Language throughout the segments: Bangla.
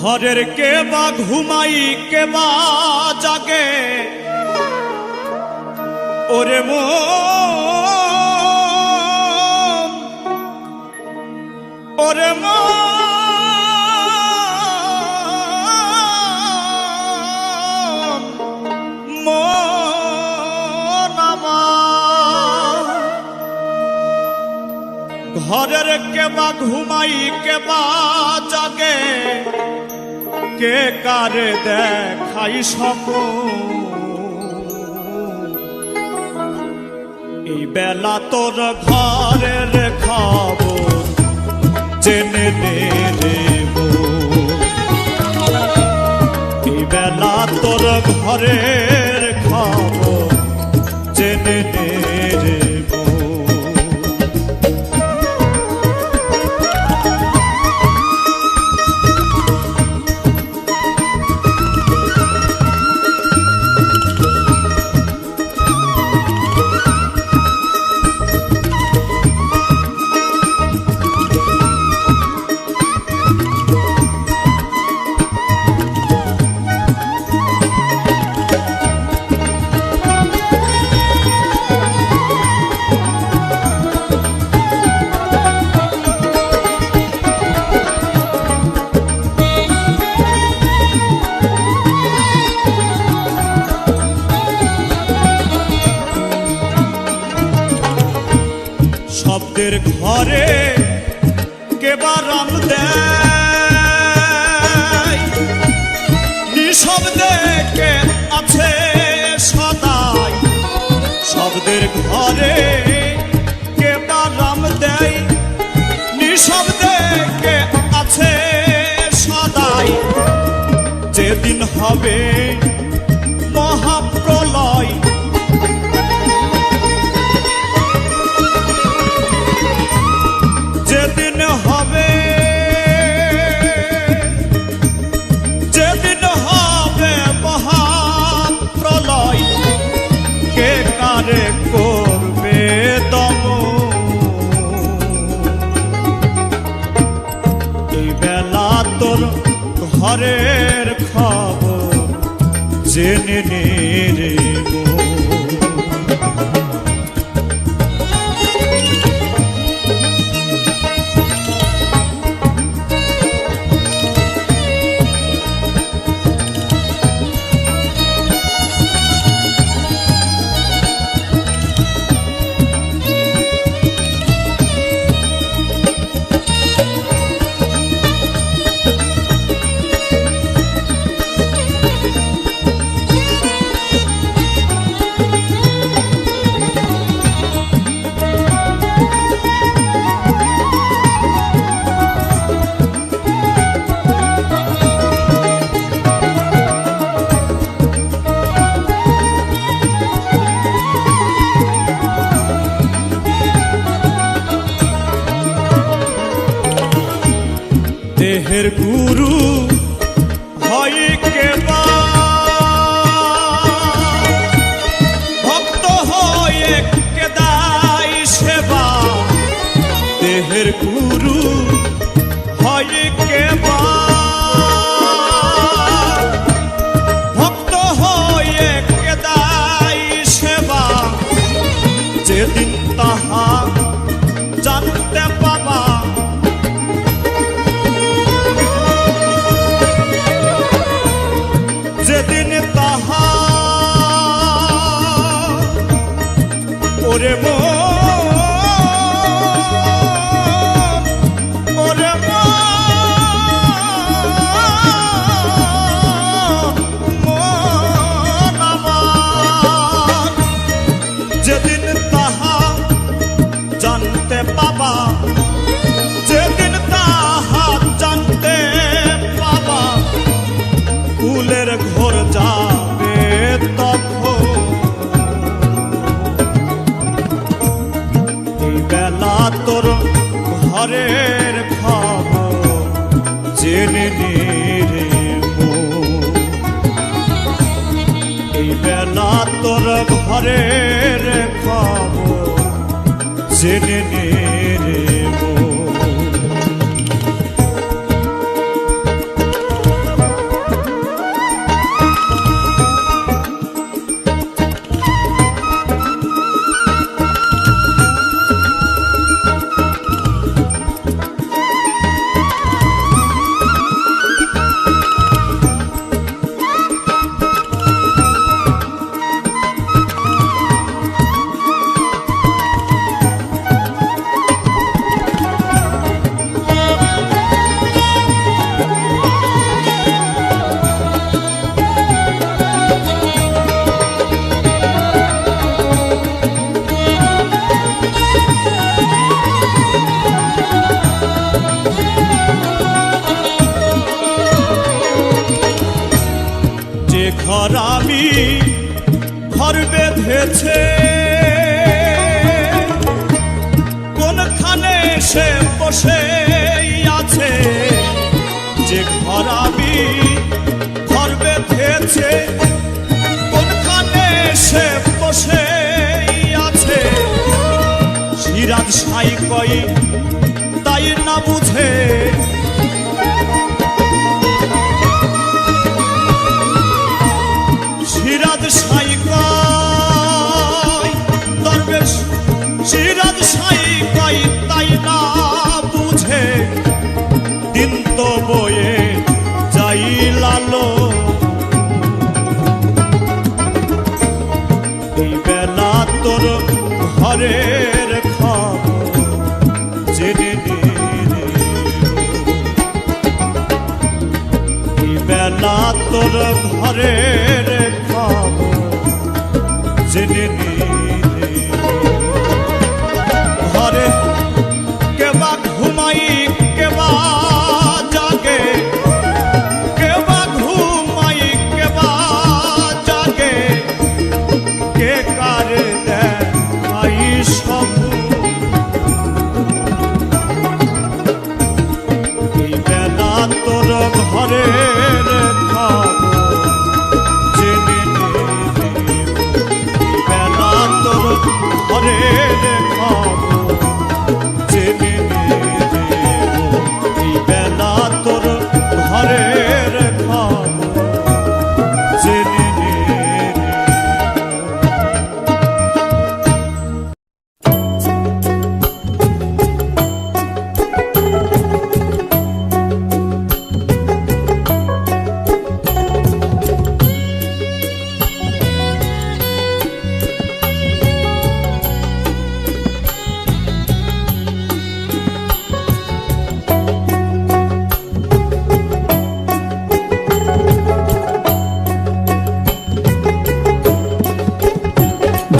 ঘরের কে বা ঘুমাই কে বা জাগে ওরে মন ওরে মন মন আমার ঘরের কে বা ঘুমাই কে বা জাগে কে কারে দেখাই স্বপ্ন এই বেলা তোর ঘরের খবর জেনে নেব এই বেলা তোর ঘরের খবর জেনে নেব শব্দের ঘরে কে বা রাম দেয় নিঃশব্দে কে আছে সদাই শব্দের ঘরে কে বা রাম দেয় নিঃশব্দে কে আছে সদাই যেদিন হবে মহাপ্রলয় যেদিন হবে মহাপ্রলয় কে কারে করবে দম এই বেলা তোর ঘরের খবর জেনে নেব দেহের গুরু হয় কে বা ভক্ত হয়ে কে দায় সেবা দেহের গুরু হয় কে বা ভক্ত হয়ে কে দায় সেবা যেদিন তাহা জানতে পাবা যেদিন তাহা ওরে মন ওরে মন আমার যেদিন তাহা জানতে পাবা যেদিন তাহা জানতে পাবা ফুলের ঘর যাবে তখন এই বেলা তোর ঘরের খবর জেনে নেব এই বেলা তোর ঘরের খবর জেনে নেব ঘর আমি ঘর বেঁধেছে, কোনখানে সে বসে আছে। যে ঘর আমি ঘর বেঁধেছে, কোনখানে সে বসে আছে। সিরাজ সাই কই তাই না বুঝে, সিরাজ সাই কই দরবেশ, সিরাজ সাই কই তাই না বুঝে। দিন তো বয়ে যাই লালো, এই বেলা তোর ঘরের খবর জেনে নে রে। এই বেলা তোর ঘরের খবর জেনে নে রে। ঘরে কেবা ঘুমাই কেবা জাগে, কেবা ঘুমাই কেবা জাগে। কে কারে দেখাই স্বপ্ন, এই বেলা তোর ঘরের খবর জেনে নে রে। এই বেলা তোর ঘরের খবর জেনে নে রে। এই বেলা তোর ঘরের খবর জেনে নে রে।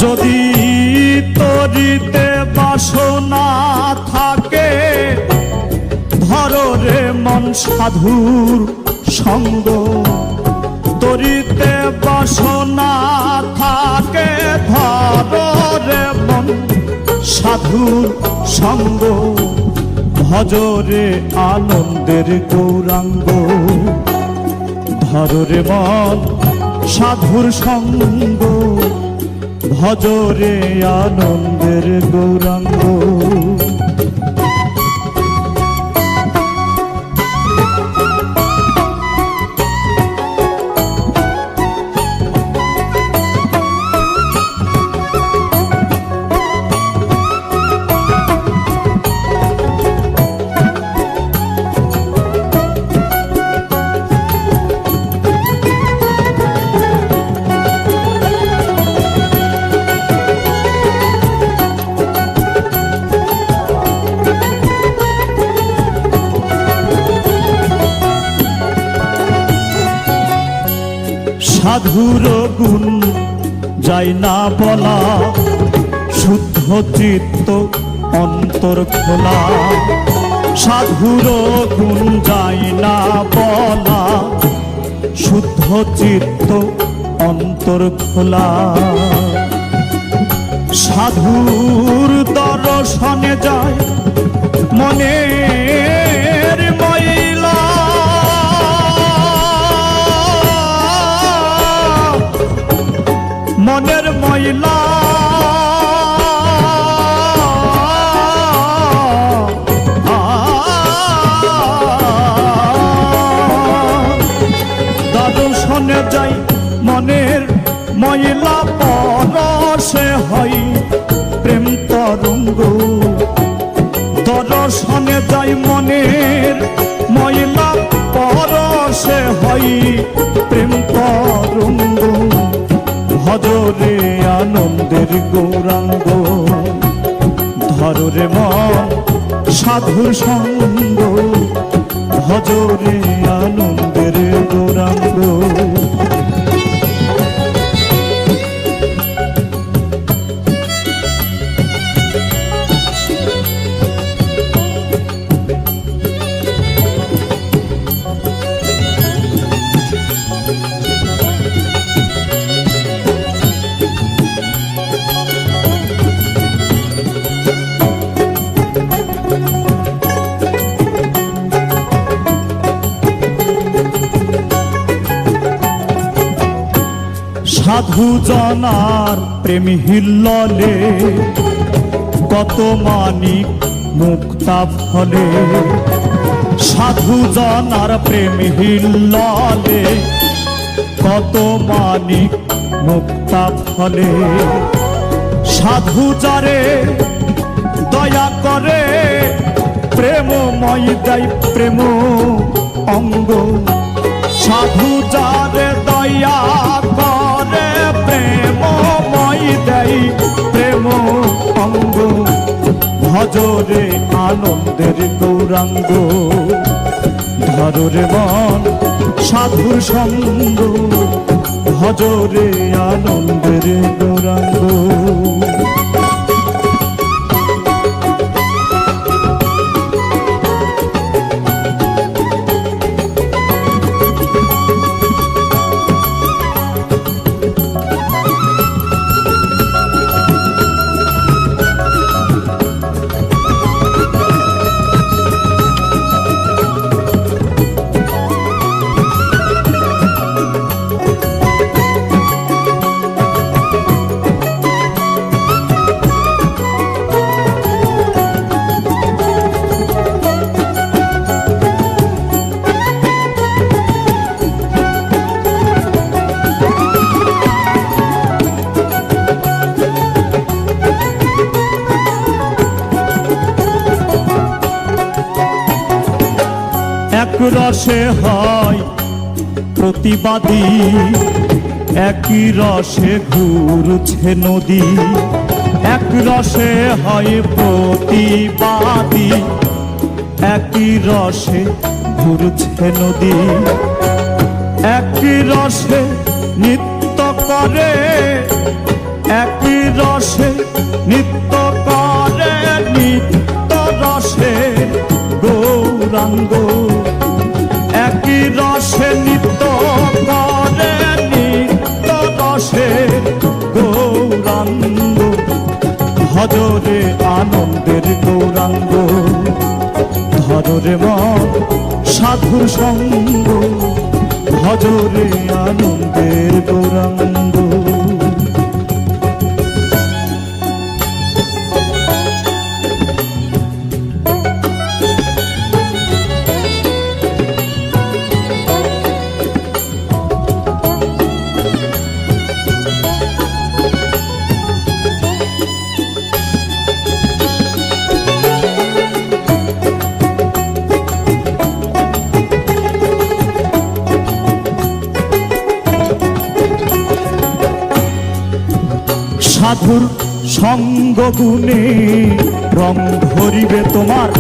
যদি তরিতে বাসনা থাকে, ধরো রে মন সাধুর সঙ্গ। তরিতে বাসনা থাকে, ধরো রে মন সাধুর সঙ্গ। ভজরে আনন্দের গৌরাঙ্গ, ধরো রে মন সাধুর সঙ্গ। ভজরে আনন্দের গৌরাঙ্গ। সাধুর গুণ যাই না বলা, শুদ্ধ চিত্ত অন্তর খোলা। সাধুর গুণ যাই না বলা, শুদ্ধ চিত্ত অন্তর খোলা। সাধুর দর্শনে যায় মনের ময়লা, মনের ময়লা। দর্শনে যাই মনের ময়লা, পরশে হয় প্রেম তরঙ্গ। দর্শনে যাই মনের ময়লা, পরশে হয় প্রেম তরঙ্গ। ভজরে আনন্দের গৌরাঙ্গ, ধরো রে মন সাধুর সঙ্গ। ভজরে আনন্দের গৌরাঙ্গ। সাধু জনার প্রেম হিল্ললে কত মানিক মুক্তা ফলে, সাধু জনার প্রেম হিল্ললে কত মানিক মুক্তা ফলে। সাধু যারে দয়া করে প্রেমময় দেয় প্রেম অঙ্গ, সাধু যারে দয়া করে প্রেমময় দেয় প্রেম অঙ্গ। ভজরে আনন্দের গৌরাঙ্গ, ধরে মন সাধুর সঙ্গ, ভজরে আনন্দের গৌরাঙ্গ। এক রসে হয় প্রতিবাদী, একই রসে ঘুরছে নদী। এক রসে হয় প্রতিবাদী, একই রসে ঘুরছে নদী। একই রসে নৃত্য করে, একই রসে নৃত্য করে, নিত্য রসে গৌরাঙ্গ। একই রসে নৃত্য করে, নিত্য রসে গৌরাঙ্গ। ভজরে আনন্দের গৌরাঙ্গ, ধরে মন সাধুর সঙ্গ, ভজরে আনন্দের গৌরাঙ্গ। সাধুর সঙ্গ গুণে রং ধরিবে তোমার,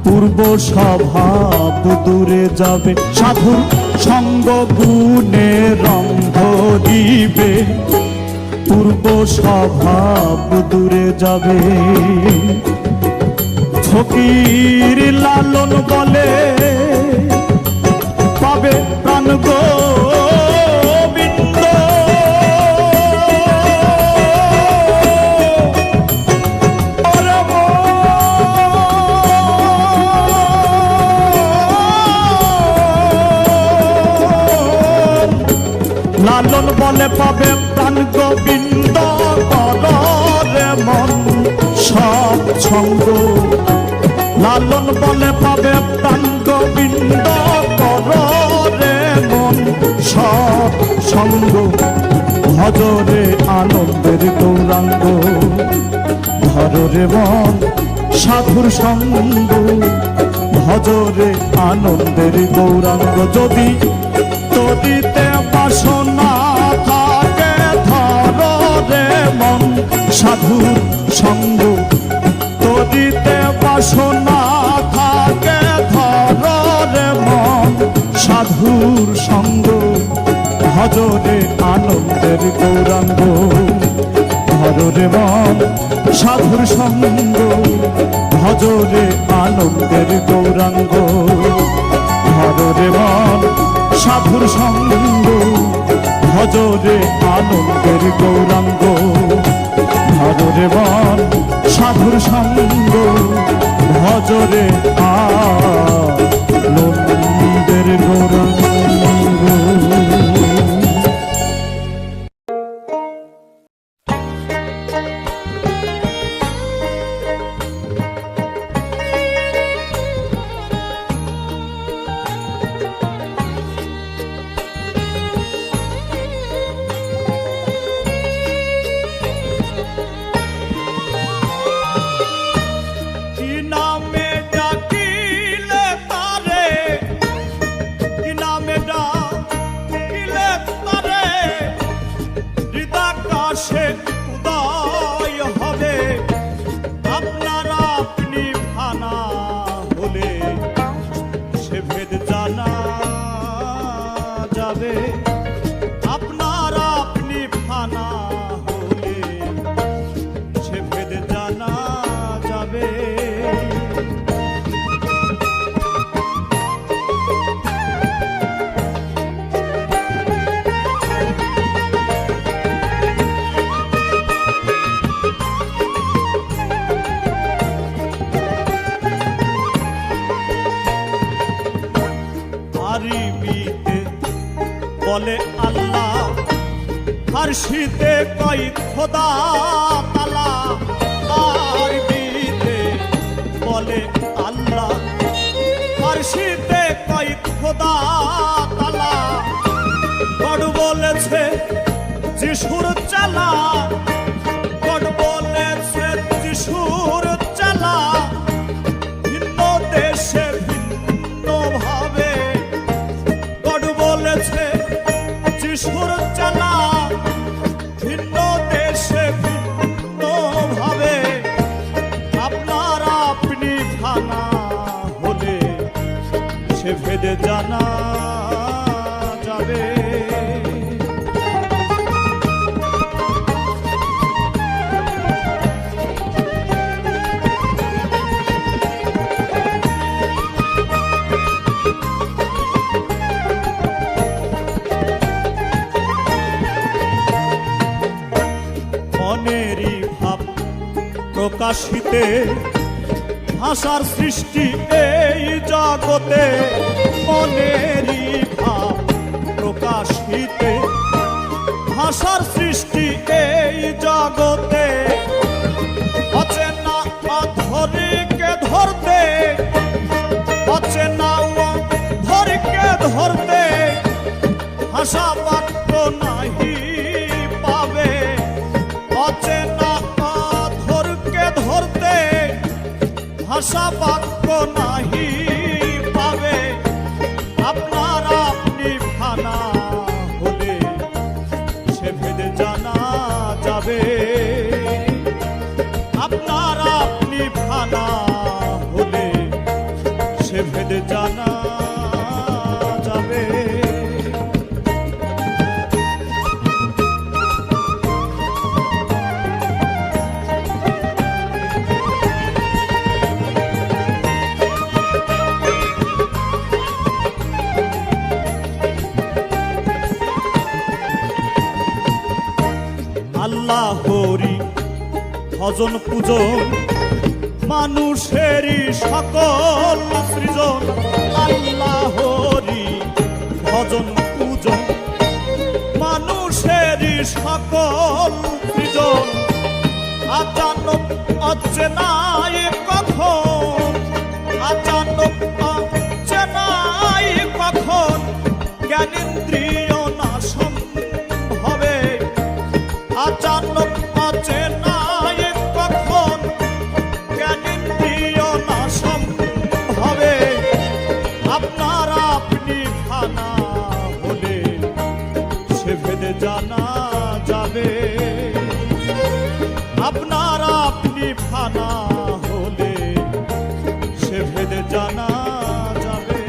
পূর্ব স্বভাব দূরে যাবে। সাধুর সঙ্গ গুণে রং ধরিবে, পূর্ব স্বভাব দূরে যাবে। ফকির লালন বলে পাবে প্রাণ গোবিন্দ, লালন বলে পাবে প্রাণ গোবিন্দ। করে মন সব সঙ্গ, লালন বলে পাবে প্রাণ গোবিন্দ। করে মন সব সঙ্গ, ভজরে আনন্দের গৌরাঙ্গ। ধরে মন সাধুর সঙ্গ, ভজরে আনন্দের গৌরাঙ্গ। যদি তদিতে বাসনা থাকে, ধরে মন সাধুর সঙ্গ। তদিতে বাসনা থাকে, ধরে মন সাধুর সঙ্গ। ভজরে আনন্দের গৌরাঙ্গ, ধরে মন সাধুর সঙ্গ। ভজরে আনন্দের গৌরাঙ্গ, ধরে মন সাধুর সঙ্গ। ভজরে আনন্দের গৌরাঙ্গ, ধরে মন সাধুর সঙ্গ। ভজরে আনন্দের গৌরাঙ্গ। বলে আল্লাহ, ফার্সিতে কয় খোদা তালা, আরবিতে বলে আল্লাহ, ফার্সিতে কয় খোদা তালা। গড বলেছে যিশুর চালা, গড বলেছে যিশুর চালা, ভিন্ন দেশে ভিন্ন ভাবে। গড বলেছে যিশুর চালা, ভিন্ন দেশে ভিন্ন ভাবে। আপনার আপনি খানা হলে সে ভেদে জানা যাবে। মনেরই ভাব প্রকাশিতে ভাষার সৃষ্টি এই জগতে। মনেরই ভাব প্রকাশিতে ভাষার সৃষ্টি এই জগতে। অচেনা অধরকে ধরতে, অচেনা অধরকে ধরতে, ভাষা বাক্য নাহি পাবে। অচেনা অধরকে ধরতে, ভাষা বাক্য নাহি পাবে। আপনার আপনি ফানা হলে সে ভেদে জানা যাবে। আপনার আপনি ফানা হলে সে ভেদে জানা যাবে। আল্লাহ হরি ভজন পূজন মানুষেরই সকল সৃজন। আল্লাহ হরি ভজন পূজন মানুষেরই সকল সৃজন। আচানক অচেনাই কখন, আচানক অচেনাই কখন, জ্ঞানেন্দ্রিয় নাশন হবে। আচানক অচেনাই কখন, জ্ঞানেন্দ্রিয় নাশন হবে। আপনার আপনি খানা হলে সে ভেদে জানা যাবে। আপনার আপনি ফানা হলে সে ভেদে জানা যাবে।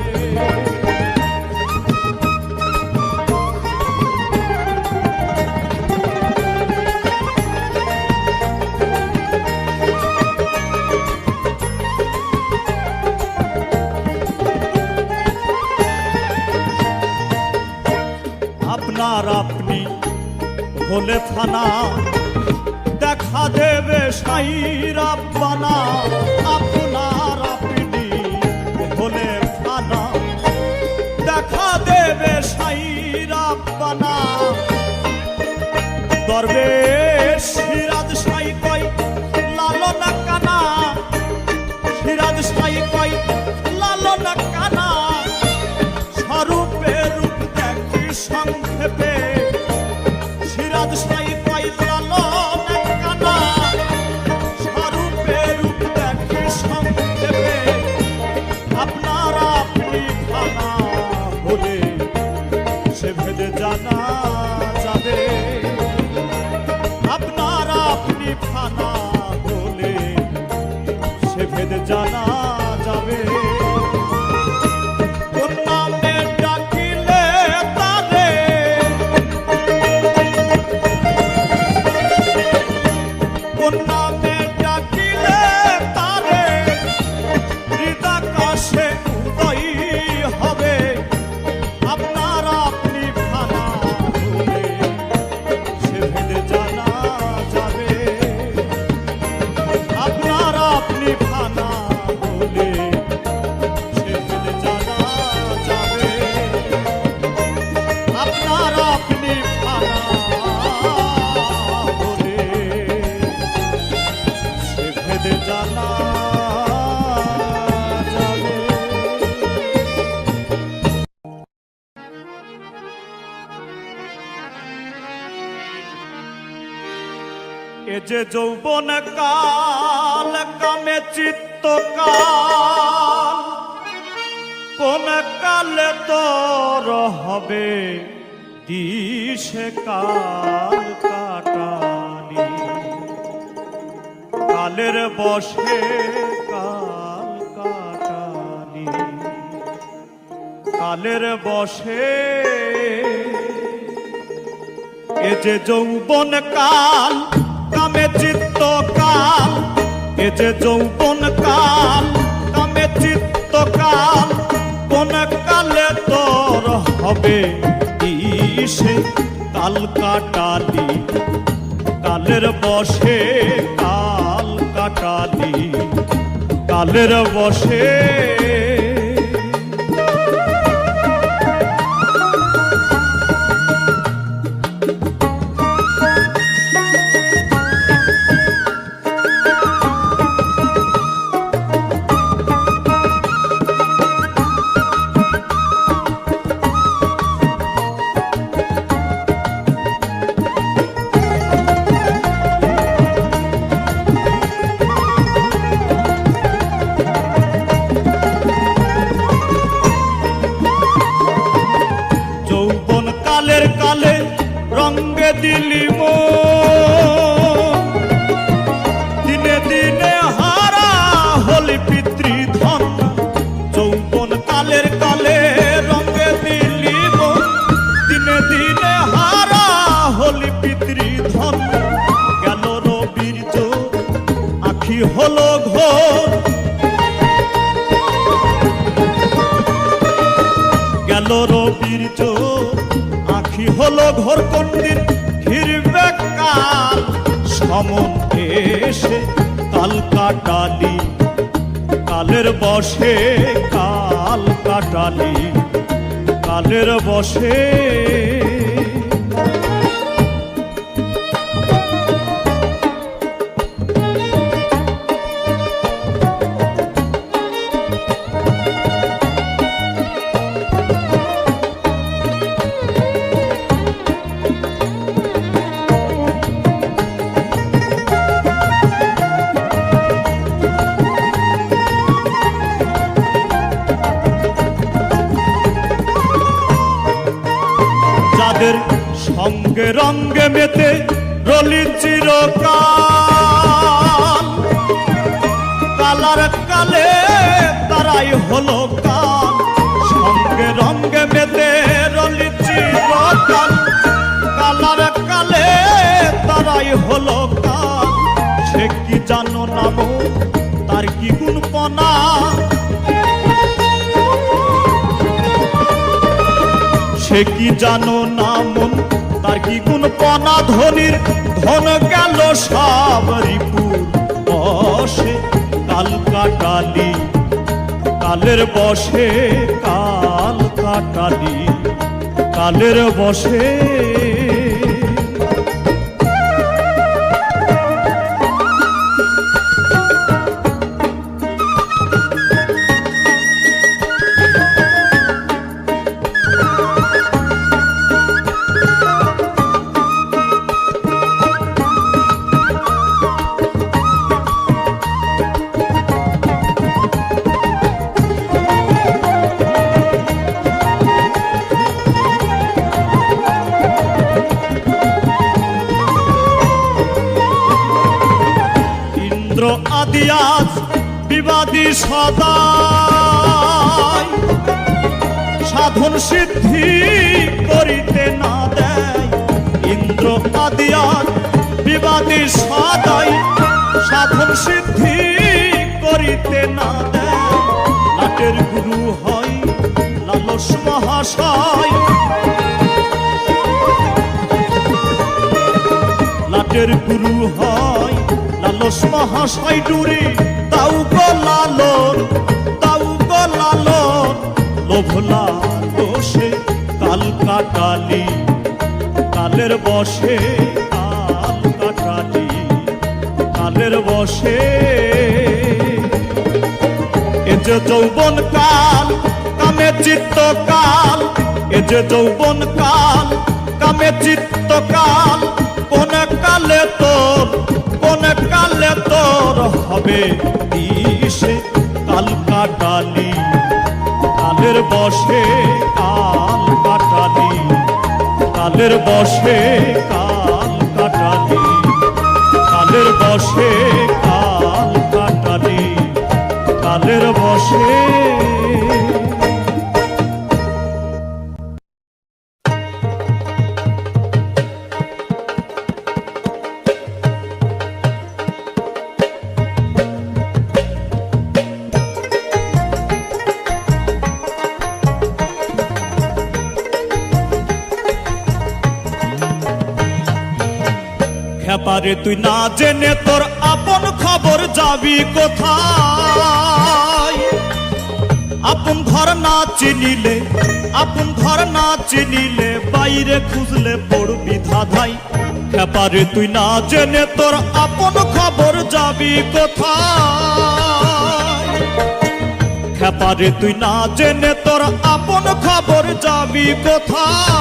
আপনার আপনি হলে ফানা, দেখা দেবে সাই রাব্বানা। আপনার আপনি হলে ফানা, দেখা দেবে সাই রাব্বানা। দরবেশ সিরাজ সাই কয় লালনা কানা, সিরাজ সাই কয় লালনা কানা। স্বরূপে রূপ দেখি সংক্ষেপে, সিরাজ সাই কয় লালনা কানা। স্বরূপে রূপ দেখি সংক্ষেপে, আপনার যে যৌবন কাল কামে চিত্ত কাল, কোন কালে তোর হবে দিশে কাল কাটালি। কালের বশে কাল কাটালি, কালের বশে এ যে যৌবন কাল কামে চিত্ত কাল, এ যে যৌবন কাল কামে চিত্ত কাল, কোন কালে তোর হবে দিশে কাল কাটালি। কালের বশে কাল কাটালি, কালের বশে। কালের কালে রঙ্গে দিলি দিনে দিনে হারা হলি পিতৃধন। যৌবন কালের কালে রঙ্গে দিলি দিনে দিনে হারা হলি পিতৃধন। গেল রবির জোর আখি হলো ঘোর, গেল রবির জোর আখি হলো ঘোর। কোন দিন ফিরবে কাল সমন এসে কাল কাটালি। কালের বশে কাল কাটালি, কালের বশে। যাদের সঙ্গে রঙ্গে মেতে রলি চিরকাল, কালার কালে তারাই হলো কাল। সঙ্গে রঙ্গে মেতে রলি চিরকাল, কালার কালে তারাই হলো কাল। সে কি জানো নাম তার কি গুণপনা, সে কি জানো না মন তার কি গুণ পনা। ধনির ধন গেল সব রিপুর বশে কাল কাটালি। কালের বশে কাল কাটালি, কালের বশে। আদি আজ বিবাদী সদাই, সাধন সিদ্ধি করিতে না দেয়। ইন্দ্র আদি আজ বিবাদী সদাই, সাধন সিদ্ধি করিতে না দেয়। লাটের গুরু হয় লালস মহাশয়, লাটের গুরু হয় লালস মহাশয়। ডুরি তাও গো লালন, তাও গো লালন, লোভ লালসে কাল কাটালি। কালের বশে কাল কাটালি, কালের বশে। এ যে যৌবন কাল কামে চিত্ত কাল, এ যে যৌবন কাল কামে চিত্ত কাল, কোন কালে তোর হবে দিশে কাল কাটালি, কালের বশে কাল কাটালি, কালের বশে কাল কাটালি, কালের বশে কাল কাটালি, কালের বশে। খেপারে তুই না জেনে তোর আপন খবর যাবি কোথায়? আপন ঘর না চিনিলে, আপন ঘর না চিনিলে বাইরে খুঁজলে পড়বি ধাঁধাই। খেপারে তুই না জেনে তোর আপন খবর যাবি কোথায়? খেপারে তুই না জেনে তোর আপন খবর যাবি কোথায়?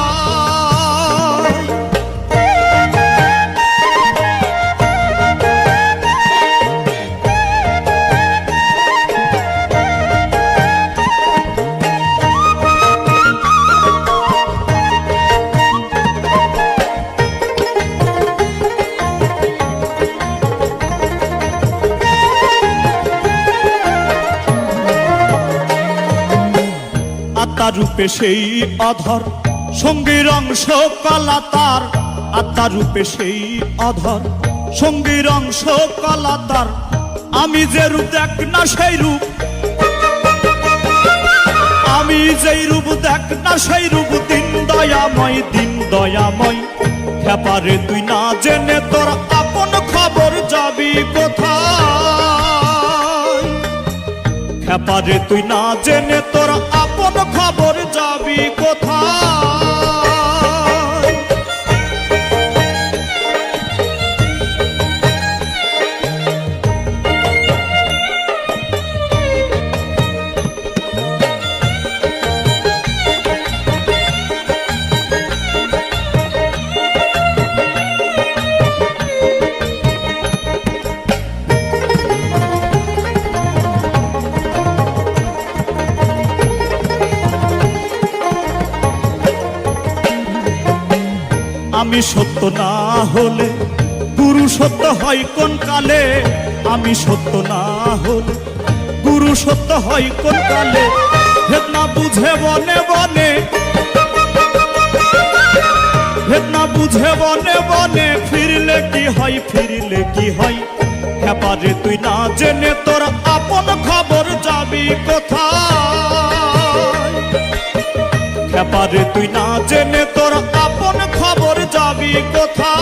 আত্মার রূপে সেই অধর সঙ্গীর অংশ কলা তার, আত্মার রূপে সেই অধর সঙ্গীর অংশ কলা তার। আমি যে রূপ দেখ না সেই রূপ, আমি যেই রূপ দেখ না সেই রূপ দিন দয়াময়, দিন দয়াময়। খেপারে তুই না জেনে তোর আপন খবর যাবি কোথায়? খেপারে তুই না জেনে তোর আপন খবর যাবি কোথায়? আমি সত্য না হলে গুরু সত্য হয় কোন কালে? আমি সত্য না হলে গুরু সত্য হয় কোন কালে? ভেদ না বুঝে বনে বনে, ভেদ না বুঝে বনে বনে ফিরলে কি হয়, ফিরলে কি হয়? খেপারে তুই না জেনে তোর আপন খবর যাবি কোথায়? খেপারে তুই না জেনে তোর আপন খবর যাবি কোথায়?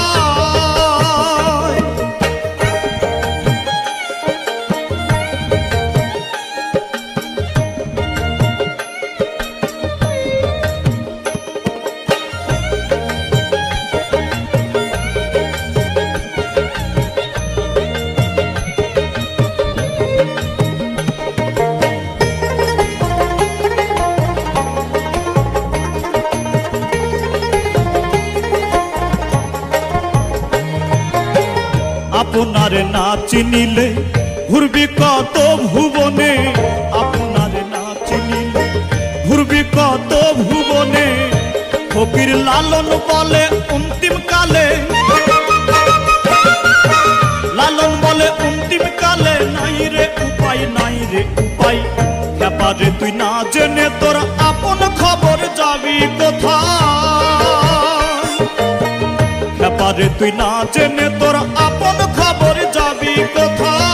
আপনারে না চিনিলে ঘুরবি কত ভুবনে, আপনারে না চিনিলে ঘুরবি কত ভুবনে। ফকির লালন বলে অন্তিম কালে, লালন বলে অন্তিম কালে নাই রে উপায়, নাই রে উপায়। খেপারে তুই না জেনে তোর আপন খবর যাবি কোথায়? খেপারে তুই না জেনে তোর আপন খবর যাবি কোথায়?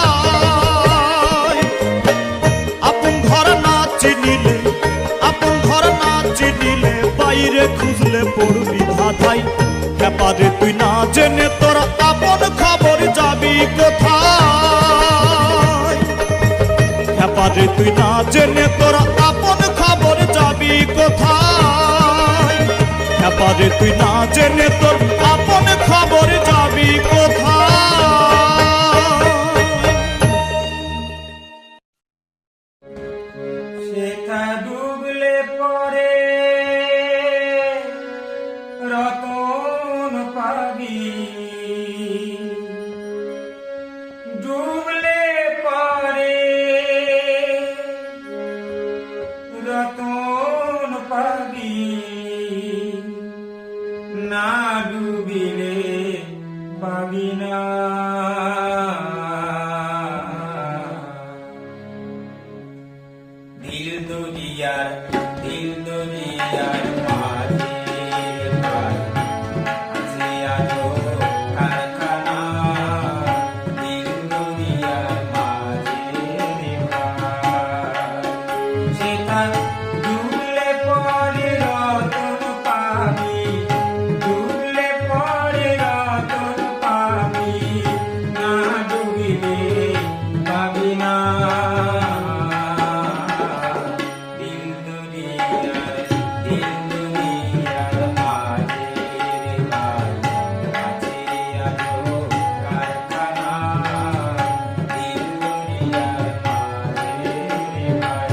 আপন ঘর না চিনিলে, আপন ঘর না চিনিলে বাইরে খুঁজলে পড়বি ধাঁধাই। খেপারে তুই না জেনে তোর আপন খবর যাবি কোথায়? খেপারে তুই না জেনে তোর আপন খবর যাবি কোথায়? খেপারে তুই না জেনে তোর আপন খবর যাবি কোথায়? শেখা ডুবলে পরে রতন পাবি, ডুবলে দুনিয়ার মাঝে ভাই আছে আজো কারখানা দিন দুনিয়ার মাঝে ভাই সেটা ডুবলে পরে রতন পাবি ডুবলে পরে রতন পাবি না ডুবিলে পাবি না দিন দুনিয়ার মাঝে ভাই আছে আজো কারখানা দিন দুনিয়ার মাঝে ভাই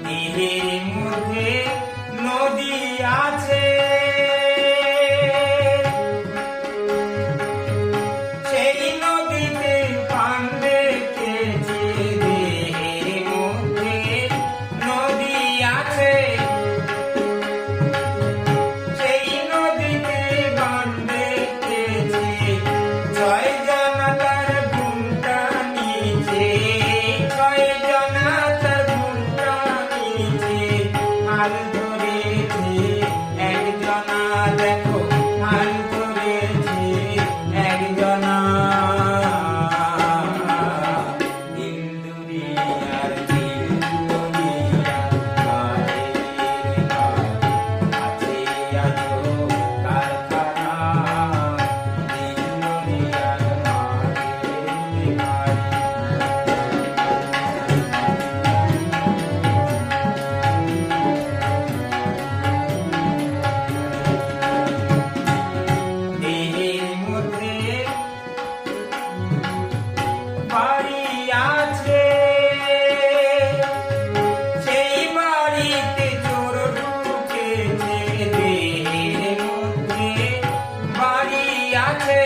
দেহের মধ্যে নদী আছে সেই নদীতে পান রেখেছে দেহের মধ্যে নদী আছে সেই নদীতে বান রেখেছে ছয় জনা তার ঘুমটা নিচে ছয় জনা তার ঘুমটা নিচে হাল ধরেছে একজনা দেখো হাল ধরেছে একজনা দিন দুনিয়ার মাঝের ভাই আছে আজো কারখানা দিন দুনিয়ার মাঝে ভাই দেহের মধ্যে বাড়ি আছে সেই বাড়িতে চোর ঢুকেছে দেহের মধ্যে বাড়ি আছে